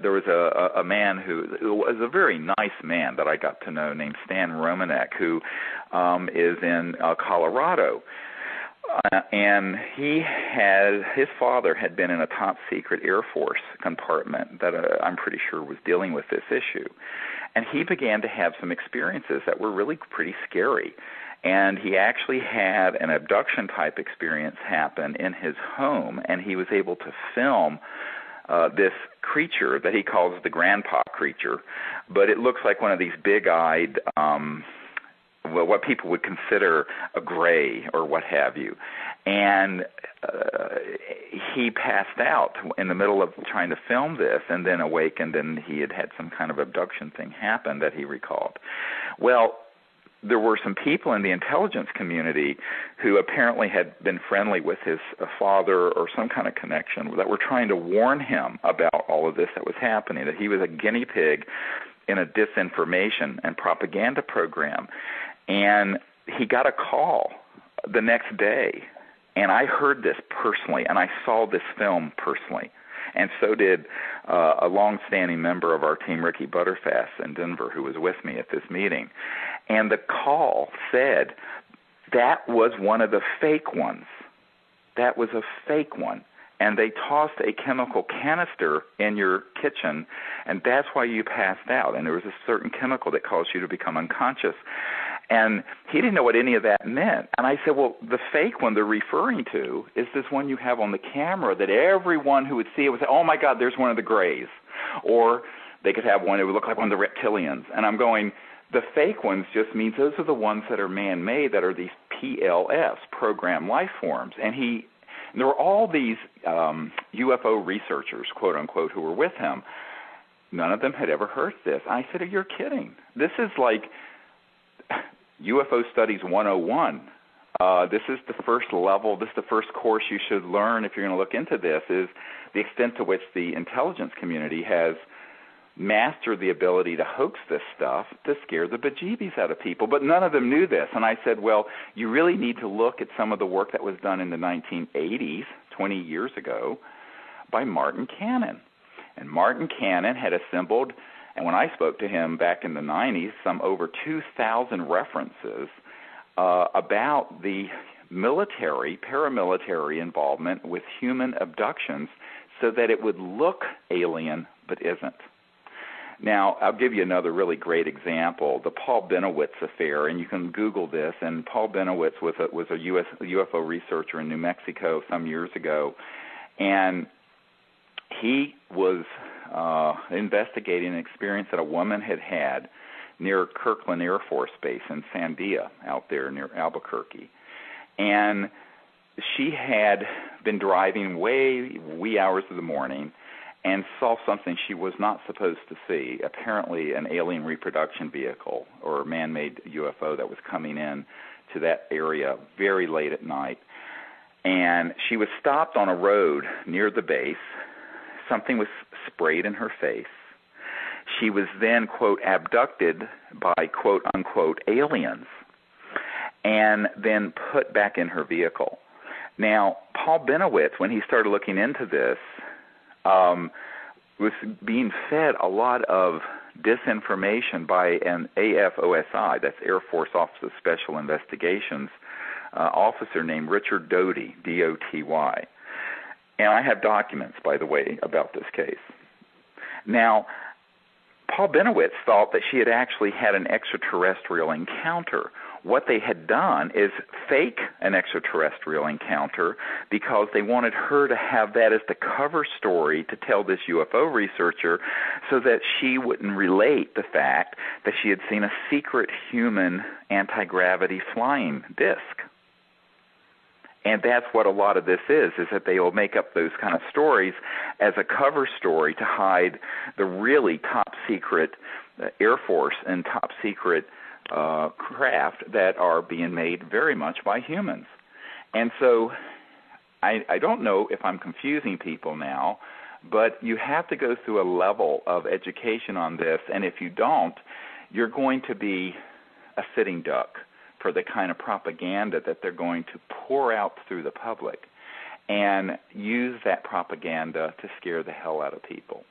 there was a man who was a very nice man that I got to know named Stan Romanek, who is in Colorado. And his father had been in a top secret Air Force compartment that I'm pretty sure was dealing with this issue. And he began to have some experiences that were really pretty scary. And he actually had an abduction type experience happen in his home, and he was able to film this creature that he calls the grandpa creature. But it looks like one of these big-eyed, what people would consider a gray or what have you. And he passed out in the middle of trying to film this and then awakened, and he had had some kind of abduction thing happen that he recalled. Well, there were some people in the intelligence community who apparently had been friendly with his father or some kind of connection that were trying to warn him about all of this that was happening, that he was a guinea pig in a disinformation and propaganda program. And he got a call the next day, and I heard this personally, and I saw this film personally. And so did a long-standing member of our team, Ricky Butterfass in Denver, who was with me at this meeting. And the call said that was one of the fake ones. That was a fake one. And they tossed a chemical canister in your kitchen, and that's why you passed out. And there was a certain chemical that caused you to become unconscious. And he didn't know what any of that meant. And I said, well, the fake one they're referring to is this one you have on the camera that everyone who would see it would say, oh, my God, there's one of the grays. Or they could have one that would look like one of the reptilians. And I'm going, the fake ones just means those are the ones that are man-made, that are these PLFs, program life forms. And there were all these UFO researchers, quote unquote, who were with him. None of them had ever heard this. I said, you're kidding. This is like UFO Studies 101. This is the first level. This is the first course you should learn if you're going to look into this, is the extent to which the intelligence community has mastered the ability to hoax this stuff to scare the bejeebies out of people. But none of them knew this. And I said, well, you really need to look at some of the work that was done in the 1980s, 20 years ago, by Martin Cannon. And Martin Cannon had assembled, and when I spoke to him back in the 90s, some over 2,000 references about the military, paramilitary involvement with human abductions so that it would look alien but isn't. Now, I'll give you another really great example, the Paul Benowitz affair, and you can Google this. And Paul Benowitz was a UFO researcher in New Mexico some years ago, and he was investigating an experience that a woman had had near Kirkland Air Force Base in Sandia out there near Albuquerque. And she had been driving wee hours of the morning and saw something she was not supposed to see, apparently an alien reproduction vehicle or man-made UFO that was coming in to that area very late at night. And she was stopped on a road near the base. Something was sprayed in her face. She was then, quote, abducted by, quote, unquote, aliens and then put back in her vehicle. Now, Paul Benowitz, when he started looking into this, was being fed a lot of disinformation by an AFOSI, that's Air Force Office of Special Investigations, officer named Richard Doty, D-O-T-Y. And I have documents, by the way, about this case. Now, Paul Benowitz thought that she had actually had an extraterrestrial encounter. What they had done is fake an extraterrestrial encounter because they wanted her to have that as the cover story to tell this UFO researcher so that she wouldn't relate the fact that she had seen a secret human anti-gravity flying disc. And that's what a lot of this is that they will make up those kind of stories as a cover story to hide the really top-secret Air Force and top-secret craft that are being made very much by humans. And so I don't know if I'm confusing people now, but you have to go through a level of education on this, and if you don't, you're going to be a sitting duck for the kind of propaganda that they're going to pour out through the public and use that propaganda to scare the hell out of people.